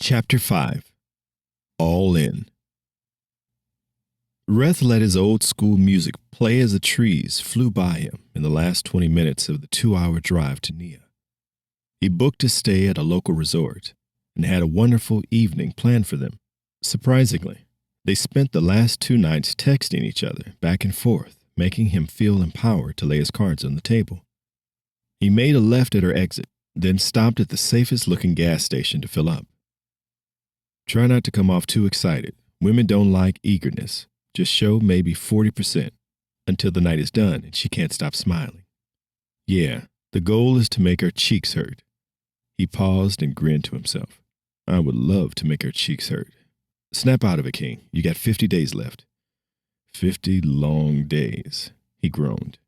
Chapter 5 All In. Reth let his old school music play as the trees flew by him in the last 20 minutes of the 2-hour drive to Nia. He booked a stay at a local resort and had a wonderful evening planned for them. Surprisingly, they spent the last 2 nights texting each other back and forth, making him feel empowered to lay his cards on the table. He made a left at her exit, then stopped at the safest-looking gas station to fill up. Try not to come off too excited. Women don't like eagerness. Just show maybe 40% until the night is done and she can't stop smiling. Yeah, the goal is to make her cheeks hurt. He paused and grinned to himself. I would love to make her cheeks hurt. Snap out of it, King. You got 50 days left. 50 long days, he groaned.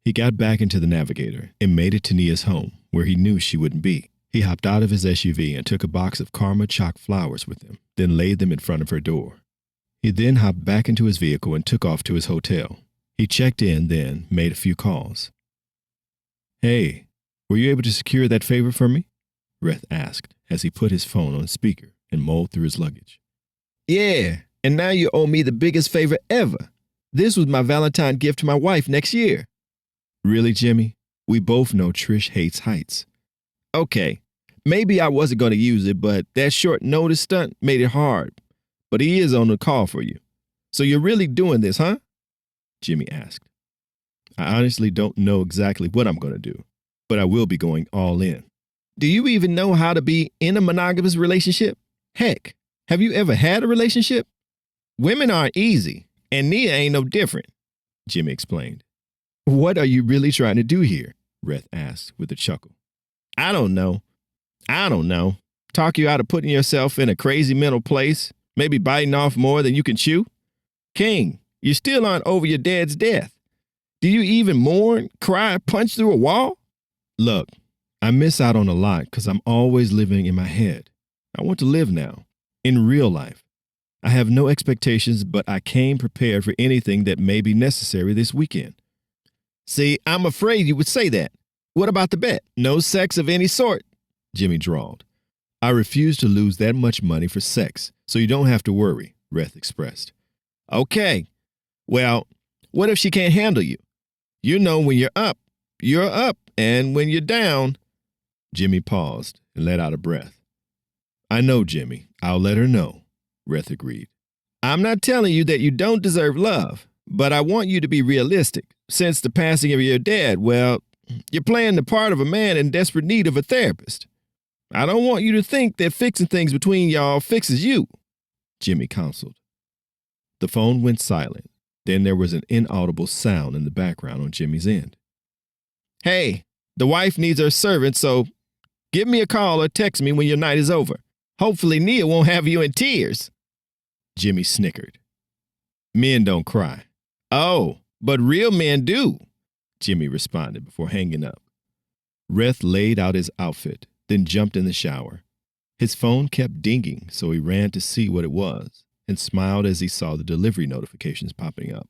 He got back into the Navigator and made it to Nia's home, where he knew she wouldn't be. He hopped out of his SUV and took a box of Karma chalk flowers with him, then laid them in front of her door. He then hopped back into his vehicle and took off to his hotel. He checked in, then made a few calls. Hey, were you able to secure that favor for me? Reth asked as he put his phone on speaker and mulled through his luggage. Yeah, and now you owe me the biggest favor ever. This was my Valentine gift to my wife next year. Really, Jimmy? We both know Trish hates heights. Okay, maybe I wasn't going to use it, but that short notice stunt made it hard. But he is on the call for you. So you're really doing this, huh? Jimmy asked. I honestly don't know exactly what I'm going to do, but I will be going all in. Do you even know how to be in a monogamous relationship? Heck, have you ever had a relationship? Women aren't easy, and Nia ain't no different, Jimmy explained. What are you really trying to do here? Reth asked with a chuckle. I don't know. Talk you out of putting yourself in a crazy mental place, maybe biting off more than you can chew? King, you still aren't over your dad's death. Do you even mourn, cry, punch through a wall? Look, I miss out on a lot because I'm always living in my head. I want to live now, in real life. I have no expectations, but I came prepared for anything that may be necessary this weekend. See, I'm afraid you would say that. What about the bet? No sex of any sort, Jimmy drawled. I refuse to lose that much money for sex, so you don't have to worry, Reth expressed. Okay. Well, what if she can't handle you? You know when you're up, and when you're down. Jimmy paused and let out a breath. I know, Jimmy. I'll let her know, Reth agreed. I'm not telling you that you don't deserve love, but I want you to be realistic. Since the passing of your dad, well, you're playing the part of a man in desperate need of a therapist. I don't want you to think that fixing things between y'all fixes you, Jimmy counseled. The phone went silent. Then there was an inaudible sound in the background on Jimmy's end. Hey, the wife needs her servant, so give me a call or text me when your night is over. Hopefully Nia won't have you in tears. Jimmy snickered. Men don't cry. Oh, but real men do, Jimmy responded before hanging up. Reth laid out his outfit, then jumped in the shower. His phone kept dinging, so he ran to see what it was and smiled as he saw the delivery notifications popping up.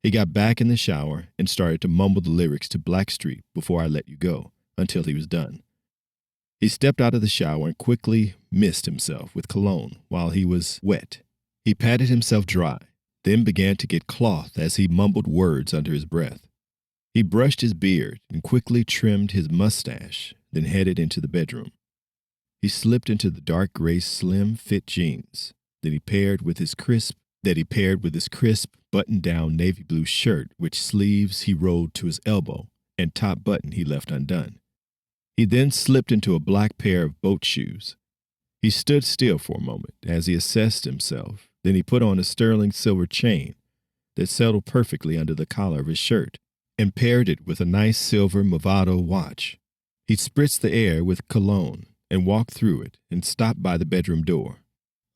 He got back in the shower and started to mumble the lyrics to Blackstreet Before I Let You Go until he was done. He stepped out of the shower and quickly missed himself with cologne while he was wet. He patted himself dry, then began to get cloth as he mumbled words under his breath. He brushed his beard and quickly trimmed his mustache, then headed into the bedroom. He slipped into the dark gray slim-fit jeans that he paired with his crisp button-down navy blue shirt, which sleeves he rolled to his elbow and top button he left undone. He then slipped into a black pair of boat shoes. He stood still for a moment as he assessed himself. Then he put on a sterling silver chain that settled perfectly under the collar of his shirt and paired it with a nice silver Movado watch. He spritzed the air with cologne and walked through it and stopped by the bedroom door.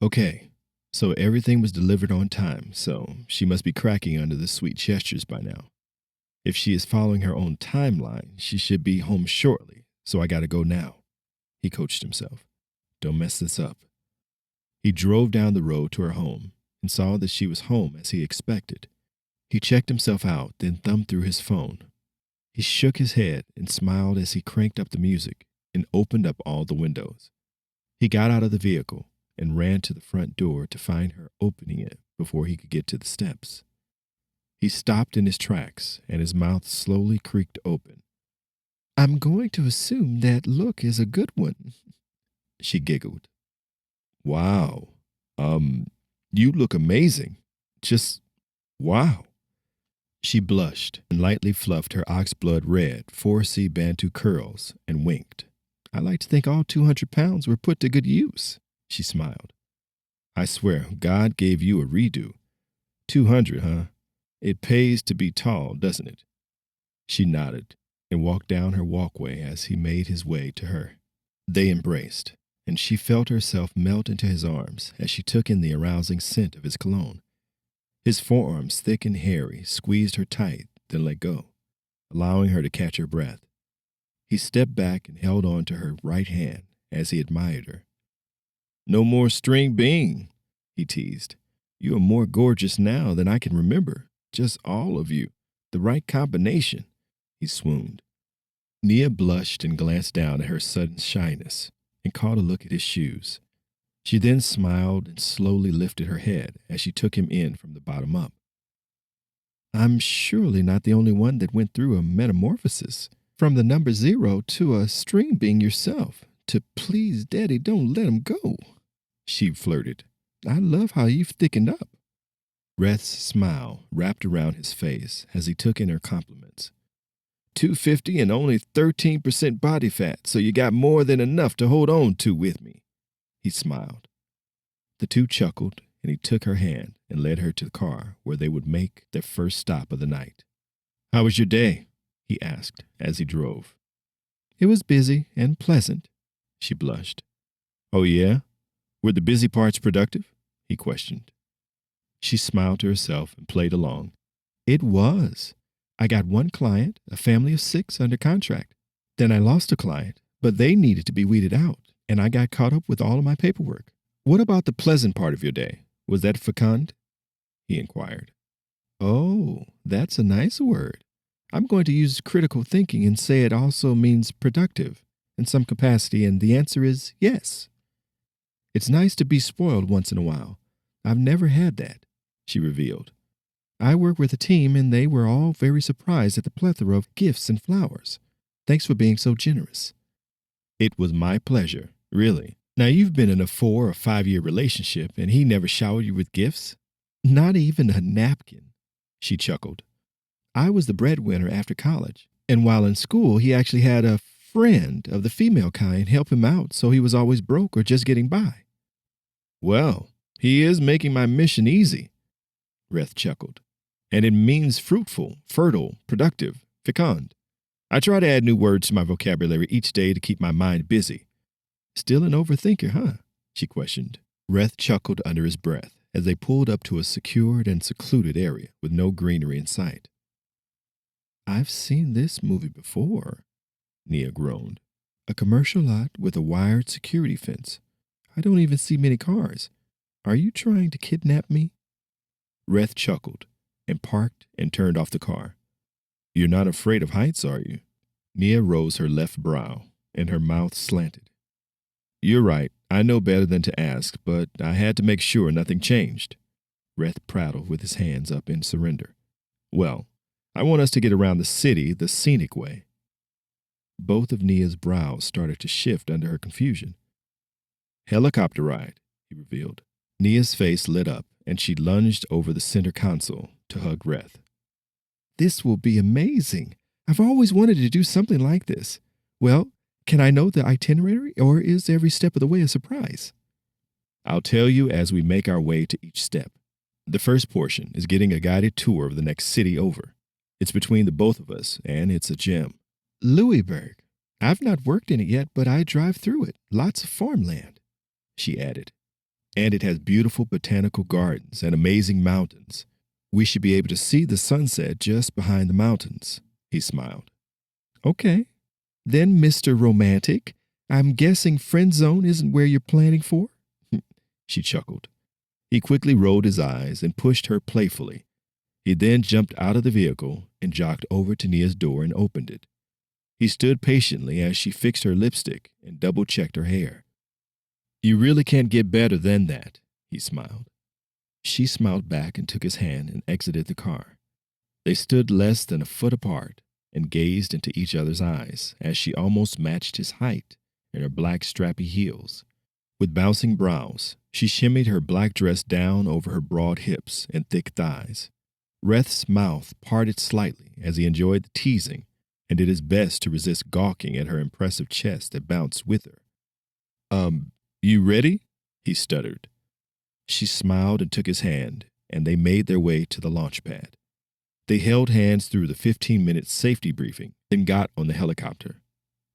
Okay, so everything was delivered on time, so she must be cracking under the sweet gestures by now. If she is following her own timeline, she should be home shortly, so I gotta go now, he coached himself. Don't mess this up. He drove down the road to her home and saw that she was home as he expected. He checked himself out, then thumbed through his phone. He shook his head and smiled as he cranked up the music and opened up all the windows. He got out of the vehicle and ran to the front door to find her opening it before he could get to the steps. He stopped in his tracks and his mouth slowly creaked open. "I'm going to assume that look is a good one," she giggled. "Wow. You look amazing. Just wow." She blushed and lightly fluffed her oxblood red 4C Bantu curls and winked. "I like to think all 200 pounds were put to good use," she smiled. "I swear, God gave you a redo. 200, huh? It pays to be tall, doesn't it?" She nodded and walked down her walkway as he made his way to her. They embraced, and she felt herself melt into his arms as she took in the arousing scent of his cologne. His forearms, thick and hairy, squeezed her tight, then let go, allowing her to catch her breath. He stepped back and held on to her right hand as he admired her. "No more string bean," he teased. "You are more gorgeous now than I can remember. Just all of you. The right combination." He swooned. Nia blushed and glanced down at her sudden shyness and caught a look at his shoes. She then smiled and slowly lifted her head as she took him in from the bottom up. "I'm surely not the only one that went through a metamorphosis. From the number 0 to a string being yourself, to please daddy don't let him go," she flirted. "I love how you've thickened up." Reth's smile wrapped around his face as he took in her compliments. 250 and only 13% body fat, so you got more than enough to hold on to with me." He smiled. The two chuckled, and he took her hand and led her to the car where they would make their first stop of the night. "How was your day?" he asked as he drove. "It was busy and pleasant," she blushed. "Oh, yeah? Were the busy parts productive?" he questioned. She smiled to herself and played along. "It was. I got one client, a family of 6, under contract. Then I lost a client, but they needed to be weeded out, and I got caught up with all of my paperwork." "What about the pleasant part of your day? Was that fecund?" he inquired. "Oh, that's a nice word. I'm going to use critical thinking and say it also means productive in some capacity, and the answer is yes. It's nice to be spoiled once in a while. I've never had that," she revealed. "I work with a team, and they were all very surprised at the plethora of gifts and flowers. Thanks for being so generous." "It was my pleasure, really. Now, you've been in a 4 or 5 year relationship, and he never showered you with gifts?" "Not even a napkin," she chuckled. "I was the breadwinner after college, and while in school, he actually had a friend of the female kind help him out, so he was always broke or just getting by." "Well, he is making my mission easy," Reth chuckled. "And it means fruitful, fertile, productive, fecund. I try to add new words to my vocabulary each day to keep my mind busy." "Still an overthinker, huh?" she questioned. Reth chuckled under his breath as they pulled up to a secured and secluded area with no greenery in sight. "I've seen this movie before," Nia groaned. "A commercial lot with a wired security fence. I don't even see many cars. Are you trying to kidnap me?" Reth chuckled and parked and turned off the car. "You're not afraid of heights, are you?" Nia rose her left brow, and her mouth slanted. "You're right. I know better than to ask, but I had to make sure nothing changed." Reth prattled with his hands up in surrender. "Well, I want us to get around the city the scenic way." Both of Nia's brows started to shift under her confusion. "Helicopter ride," he revealed. Nia's face lit up, and she lunged over the center console to hug Reth. "This will be amazing. I've always wanted to do something like this. Well, can I know the itinerary, or is every step of the way a surprise?" "I'll tell you as we make our way to each step. The first portion is getting a guided tour of the next city over. It's between the both of us, and it's a gem." "Louisburg. I've not worked in it yet, but I drive through it. Lots of farmland," she added. "And it has beautiful botanical gardens and amazing mountains. We should be able to see the sunset just behind the mountains," he smiled. "Okay. Then, Mr. Romantic, I'm guessing friend zone isn't where you're planning for?" She chuckled. He quickly rolled his eyes and pushed her playfully. He then jumped out of the vehicle and jogged over to Nia's door and opened it. He stood patiently as she fixed her lipstick and double-checked her hair. You really can't get better than that, he smiled. She smiled back and took his hand and exited the car. They stood less than a foot apart and gazed into each other's eyes as she almost matched his height in her black strappy heels. With bouncing brows, she shimmied her black dress down over her broad hips and thick thighs. Reth's mouth parted slightly as he enjoyed the teasing and did his best to resist gawking at her impressive chest that bounced with her. You ready? He stuttered. She smiled and took his hand, and they made their way to the launch pad. They held hands through the 15-minute safety briefing, then got on the helicopter.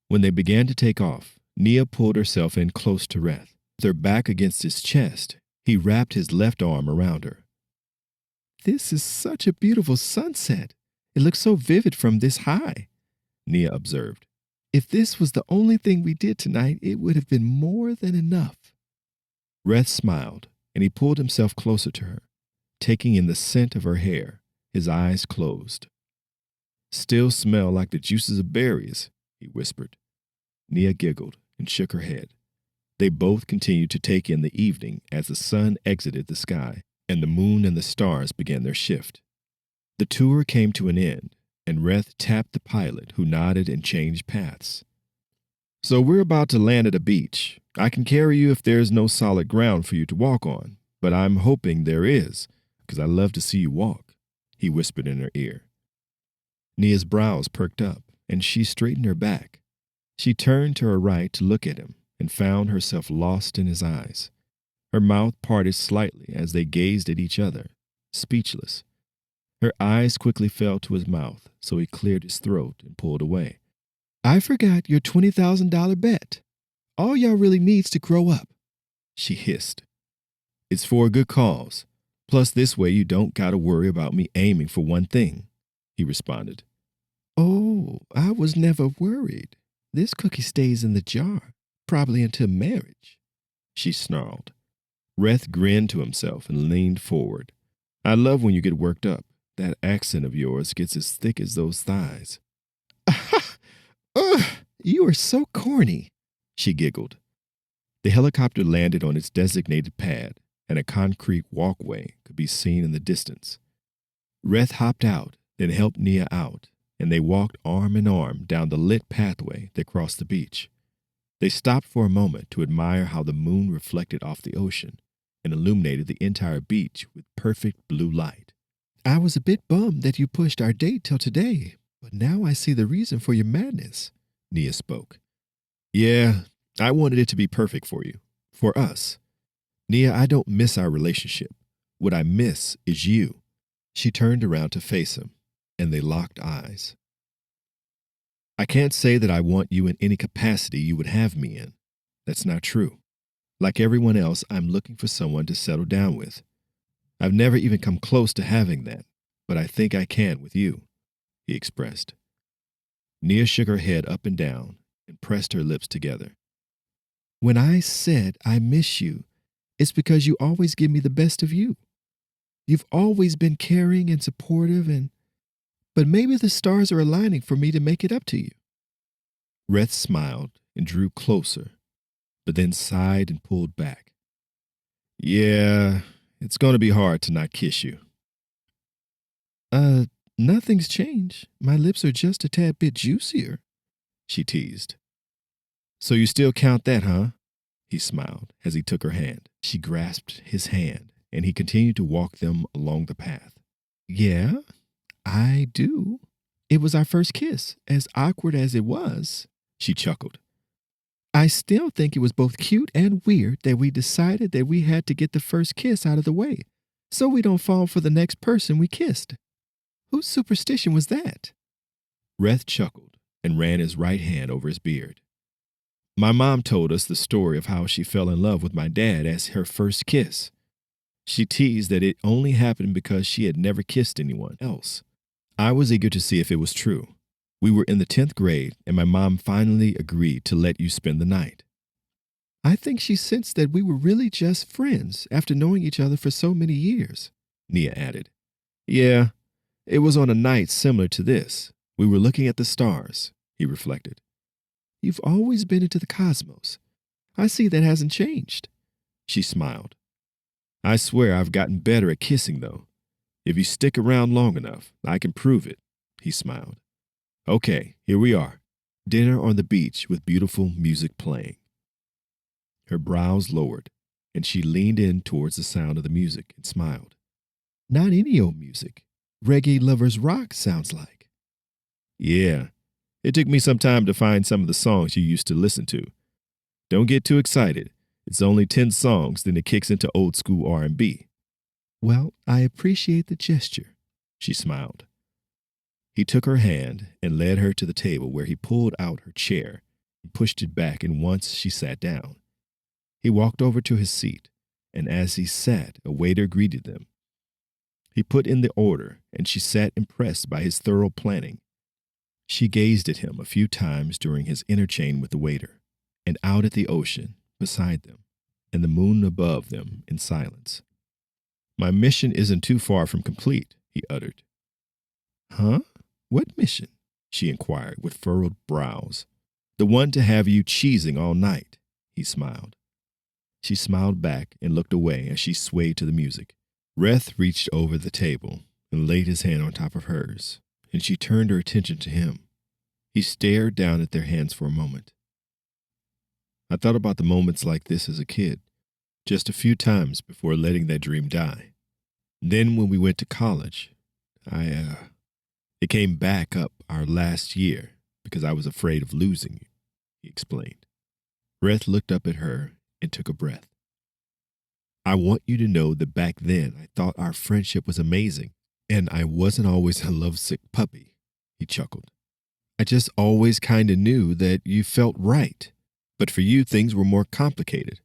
When they began to take off, Nia pulled herself in close to Reth. With her back against his chest, he wrapped his left arm around her. This is such a beautiful sunset. It looks so vivid from this high, Nia observed. If this was the only thing we did tonight, it would have been more than enough. Reth smiled, and he pulled himself closer to her, taking in the scent of her hair, his eyes closed. Still smell like the juices of berries, he whispered. Nia giggled and shook her head. They both continued to take in the evening as the sun exited the sky and the moon and the stars began their shift. The tour came to an end, and Reth tapped the pilot, who nodded and changed paths. So we're about to land at a beach. I can carry you if there's no solid ground for you to walk on, but I'm hoping there is, because I love to see you walk, he whispered in her ear. Nia's brows perked up, and she straightened her back. She turned to her right to look at him and found herself lost in his eyes. Her mouth parted slightly as they gazed at each other, speechless. Her eyes quickly fell to his mouth, so he cleared his throat and pulled away. I forgot your $20,000 bet. All y'all really needs to grow up, she hissed. It's for a good cause. Plus, this way you don't gotta worry about me aiming for one thing, he responded. Oh, I was never worried. This cookie stays in the jar, probably until marriage, she snarled. Reth grinned to himself and leaned forward. I love when you get worked up. That accent of yours gets as thick as those thighs. Ugh, you are so corny, she giggled. The helicopter landed on its designated pad, and a concrete walkway could be seen in the distance. Reth hopped out, then helped Nia out, and they walked arm in arm down the lit pathway that crossed the beach. They stopped for a moment to admire how the moon reflected off the ocean and illuminated the entire beach with perfect blue light. I was a bit bummed that you pushed our date till today, but now I see the reason for your madness, Nia spoke. Yeah, I wanted it to be perfect for you, for us. Nia, I don't miss our relationship. What I miss is you. She turned around to face him, and they locked eyes. I can't say that I want you in any capacity you would have me in. That's not true. Like everyone else, I'm looking for someone to settle down with. I've never even come close to having that, but I think I can with you, he expressed. Nia shook her head up and down and pressed her lips together. When I said I miss you, it's because you always give me the best of you. You've always been caring and supportive, but maybe the stars are aligning for me to make it up to you. Reth smiled and drew closer, but then sighed and pulled back. Yeah, it's going to be hard to not kiss you. Nothing's changed. My lips are just a tad bit juicier, she teased. So you still count that, huh? He smiled as he took her hand. She grasped his hand, and he continued to walk them along the path. Yeah, I do. It was our first kiss, as awkward as it was, she chuckled. I still think it was both cute and weird that we decided that we had to get the first kiss out of the way, so we don't fall for the next person we kissed. Whose superstition was that? Reth chuckled and ran his right hand over his beard. My mom told us the story of how she fell in love with my dad as her first kiss. She teased that it only happened because she had never kissed anyone else. I was eager to see if it was true. We were in the 10th grade, and my mom finally agreed to let you spend the night. I think she sensed that we were really just friends after knowing each other for so many years, Nia added. Yeah, it was on a night similar to this. We were looking at the stars, he reflected. You've always been into the cosmos. I see that hasn't changed. She smiled. I swear I've gotten better at kissing, though. If you stick around long enough, I can prove it. He smiled. Okay, here we are. Dinner on the beach with beautiful music playing. Her brows lowered, and she leaned in towards the sound of the music and smiled. Not any old music. Reggae Lovers Rock sounds like. Yeah, it took me some time to find some of the songs you used to listen to. Don't get too excited. It's only 10 songs, then it kicks into old school R&B. Well, I appreciate the gesture, she smiled. He took her hand and led her to the table where he pulled out her chair and pushed it back, and once she sat down. He walked over to his seat, and as he sat, a waiter greeted them. He put in the order, and she sat impressed by his thorough planning. She gazed at him a few times during his interchange with the waiter, and out at the ocean beside them, and the moon above them in silence. My mission isn't too far from complete, he uttered. Huh? What mission? She inquired with furrowed brows. The one to have you cheesing all night, he smiled. She smiled back and looked away as she swayed to the music. Reth reached over the table and laid his hand on top of hers, and she turned her attention to him. He stared down at their hands for a moment. I thought about the moments like this as a kid, just a few times before letting that dream die. Then when we went to college, it came back up our last year because I was afraid of losing you, he explained. Reth looked up at her and took a breath. I want you to know that back then I thought our friendship was amazing, and I wasn't always a lovesick puppy, he chuckled. I just always kind of knew that you felt right, but for you things were more complicated,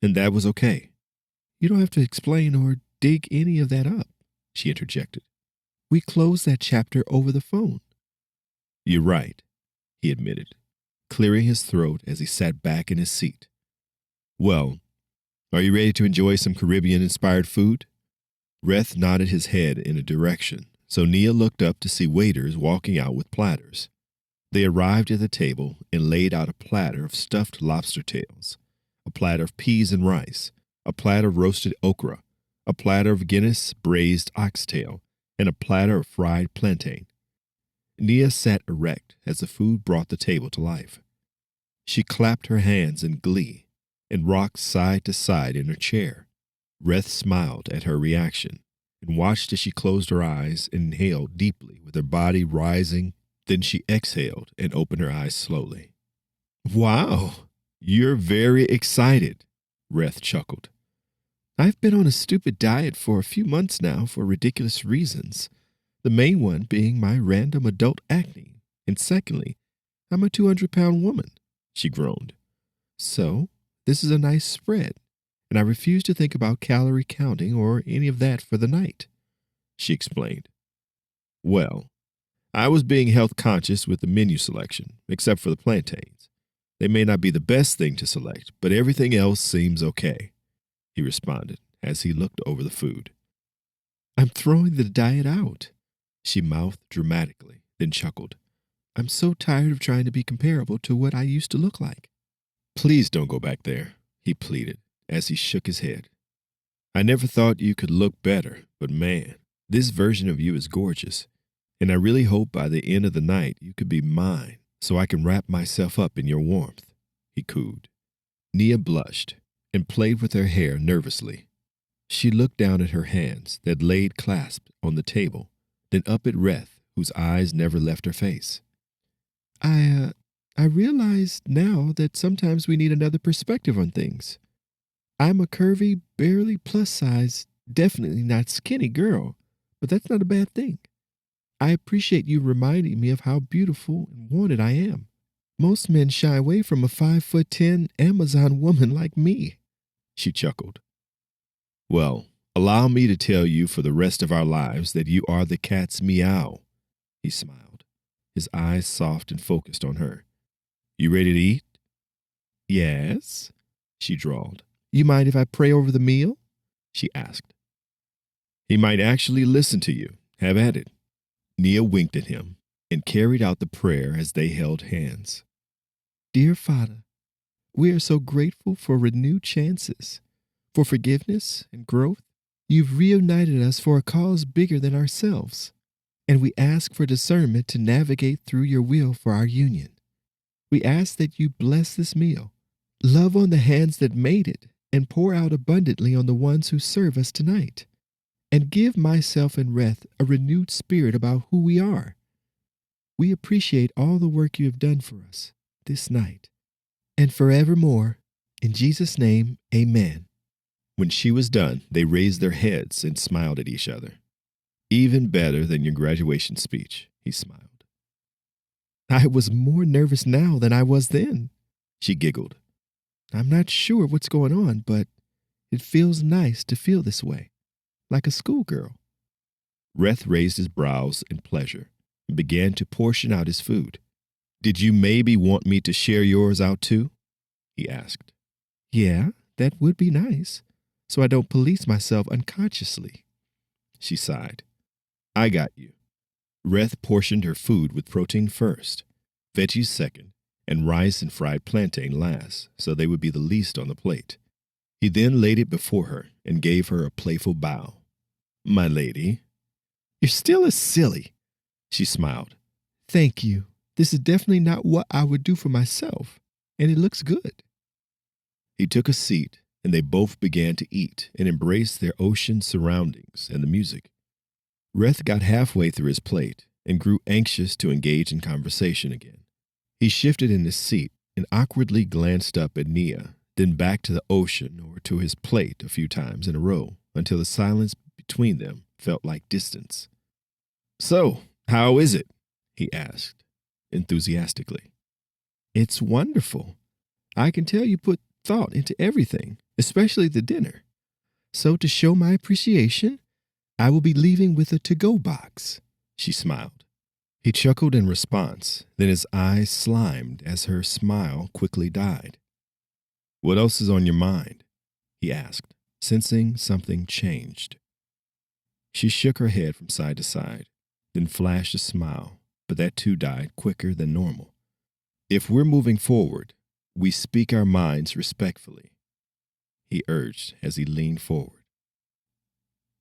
and that was okay. You don't have to explain or dig any of that up, she interjected. We closed that chapter over the phone. You're right, he admitted, clearing his throat as he sat back in his seat. Well, are you ready to enjoy some Caribbean-inspired food? Reth nodded his head in a direction, so Nia looked up to see waiters walking out with platters. They arrived at the table and laid out a platter of stuffed lobster tails, a platter of peas and rice, a platter of roasted okra, a platter of Guinness braised oxtail, and a platter of fried plantain. Nia sat erect as the food brought the table to life. She clapped her hands in glee and rocked side to side in her chair. Reth smiled at her reaction and watched as she closed her eyes and inhaled deeply with her body rising. Then she exhaled and opened her eyes slowly. Wow, you're very excited, Reth chuckled. I've been on a stupid diet for a few months now for ridiculous reasons, the main one being my random adult acne, and secondly, I'm a 200-pound woman, she groaned. So, this is a nice spread, and I refuse to think about calorie counting or any of that for the night, she explained. Well, I was being health conscious with the menu selection, except for the plantains. They may not be the best thing to select, but everything else seems okay, he responded as he looked over the food. I'm throwing the diet out, she mouthed dramatically, then chuckled. I'm so tired of trying to be comparable to what I used to look like. Please don't go back there, he pleaded as he shook his head. I never thought you could look better, but man, this version of you is gorgeous, and I really hope by the end of the night you could be mine so I can wrap myself up in your warmth, he cooed. Nia blushed and played with her hair nervously. She looked down at her hands that laid clasped on the table, then up at Reth, whose eyes never left her face. I realize now that sometimes we need another perspective on things. I'm a curvy, barely plus-size, definitely not skinny girl, but that's not a bad thing. I appreciate you reminding me of how beautiful and wanted I am. Most men shy away from a 5'10" Amazon woman like me, she chuckled. Well, allow me to tell you for the rest of our lives that you are the cat's meow, he smiled, his eyes soft and focused on her. You ready to eat? Yes, she drawled. You mind if I pray over the meal? She asked. He might actually listen to you. Have at it. Nia winked at him and carried out the prayer as they held hands. Dear Father, We are so grateful for renewed chances, for forgiveness and growth. You've reunited us for a cause bigger than ourselves, and we ask for discernment to navigate through your will for our union. We ask that you bless this meal, love on the hands that made it, and pour out abundantly on the ones who serve us tonight. And give myself and Reth a renewed spirit about who we are. We appreciate all the work you have done for us this night and forevermore. In Jesus' name, amen. When she was done, they raised their heads and smiled at each other. Even better than your graduation speech, he smiled. I was more nervous now than I was then, she giggled. I'm not sure what's going on, but it feels nice to feel this way, like a schoolgirl. Reth raised his brows in pleasure and began to portion out his food. Did you maybe want me to share yours out too? He asked. Yeah, that would be nice, so I don't police myself unconsciously. She sighed. I got you. Reth portioned her food with protein first, veggies second, and rice and fried plantain last, so they would be the least on the plate. He then laid it before her and gave her a playful bow. My lady. You're still as silly, she smiled. Thank you. This is definitely not what I would do for myself, and it looks good. He took a seat, and they both began to eat and embrace their ocean surroundings and the music. Reth got halfway through his plate and grew anxious to engage in conversation again. He shifted in his seat and awkwardly glanced up at Nia, then back to the ocean or to his plate a few times in a row until the silence between them felt like distance. So, how is it? He asked, enthusiastically. It's wonderful. I can tell you put thought into everything, especially the dinner. So to show my appreciation, I will be leaving with a to-go box, she smiled. He chuckled in response, then his eyes slimed as her smile quickly died. What else is on your mind? He asked, sensing something changed. She shook her head from side to side, then flashed a smile, but that too died quicker than normal. If we're moving forward, we speak our minds respectfully, he urged as he leaned forward.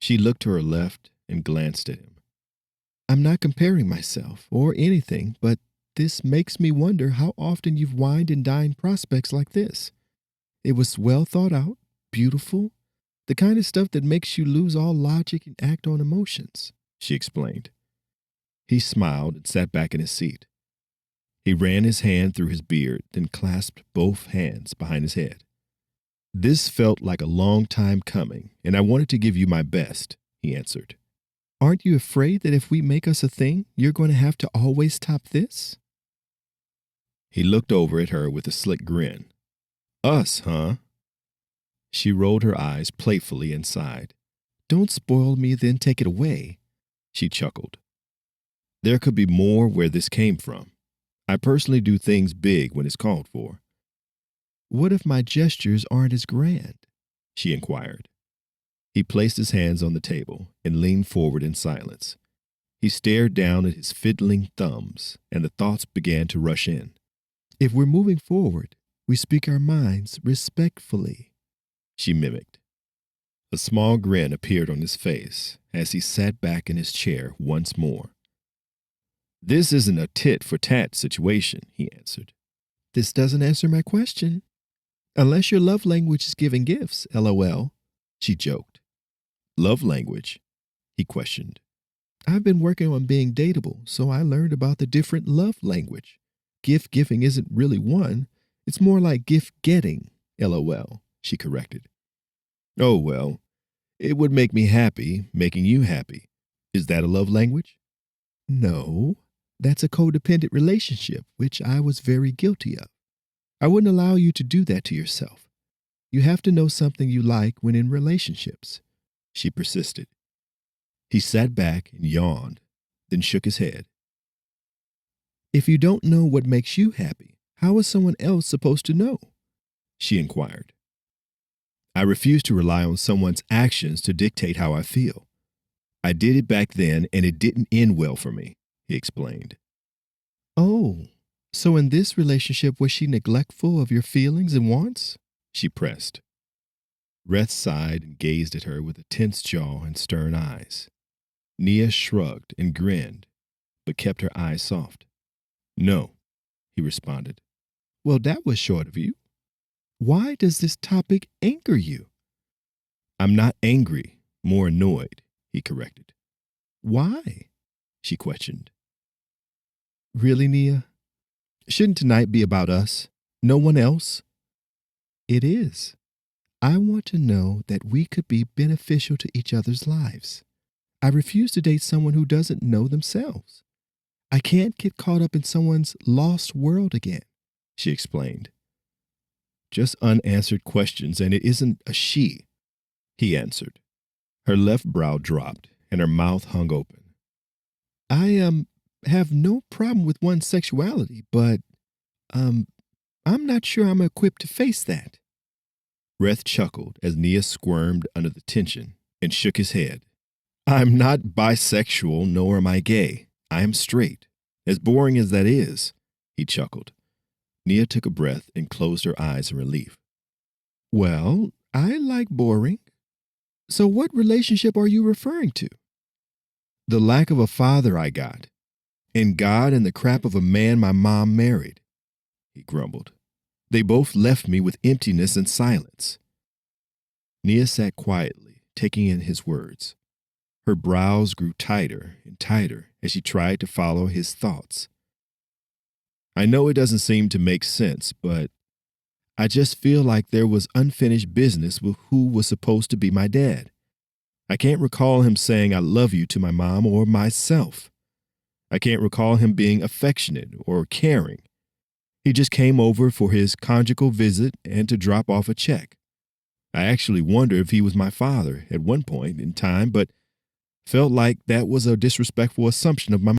She looked to her left and glanced at him. I'm not comparing myself or anything, but this makes me wonder how often you've wined and dined prospects like this. It was well thought out, beautiful, the kind of stuff that makes you lose all logic and act on emotions, she explained. He smiled and sat back in his seat. He ran his hand through his beard, then clasped both hands behind his head. This felt like a long time coming, and I wanted to give you my best, he answered. Aren't you afraid that if we make us a thing, you're going to have to always top this? He looked over at her with a slick grin. Us, huh? She rolled her eyes playfully and sighed. Don't spoil me, then take it away, she chuckled. There could be more where this came from. I personally do things big when it's called for. What if my gestures aren't as grand? She inquired. He placed his hands on the table and leaned forward in silence. He stared down at his fiddling thumbs, and the thoughts began to rush in. If we're moving forward, we speak our minds respectfully, she mimicked. A small grin appeared on his face as he sat back in his chair once more. This isn't a tit-for-tat situation, he answered. This doesn't answer my question. Unless your love language is giving gifts, LOL, she joked. Love language? He questioned. I've been working on being dateable, so I learned about the different love language. Gift giving isn't really one. It's more like gift getting, LOL, she corrected. Oh, well, it would make me happy, making you happy. Is that a love language? No, that's a codependent relationship, which I was very guilty of. I wouldn't allow you to do that to yourself. You have to know something you like when in relationships, she persisted. He sat back and yawned, then shook his head. If you don't know what makes you happy, how is someone else supposed to know? She inquired. I refuse to rely on someone's actions to dictate how I feel. I did it back then, and it didn't end well for me, he explained. Oh, So in this relationship, was she neglectful of your feelings and wants? She pressed. Reth sighed and gazed at her with a tense jaw and stern eyes. Nia shrugged and grinned, but kept her eyes soft. No, he responded. Well, that was short of you. Why does this topic anger you? I'm not angry, more annoyed, he corrected. Why? She questioned. Really, Nia? Shouldn't tonight be about us? No one else? It is. I want to know that we could be beneficial to each other's lives. I refuse to date someone who doesn't know themselves. I can't get caught up in someone's lost world again, she explained. Just unanswered questions, and it isn't a she, he answered. Her left brow dropped, and her mouth hung open. I have no problem with one's sexuality, but I'm not sure I'm equipped to face that. Reth chuckled as Nia squirmed under the tension and shook his head. I'm not bisexual, nor am I gay. I am straight. As boring as that is, he chuckled. Nia took a breath and closed her eyes in relief. Well, I like boring. So what relationship are you referring to? The lack of a father I got, and God and the crap of a man my mom married, he grumbled. They both left me with emptiness and silence. Nia sat quietly, taking in his words. Her brows grew tighter and tighter as she tried to follow his thoughts. I know it doesn't seem to make sense, but I just feel like there was unfinished business with who was supposed to be my dad. I can't recall him saying I love you to my mom or myself. I can't recall him being affectionate or caring. He just came over for his conjugal visit and to drop off a check. I actually wonder if he was my father at one point in time, but felt like that was a disrespectful assumption of my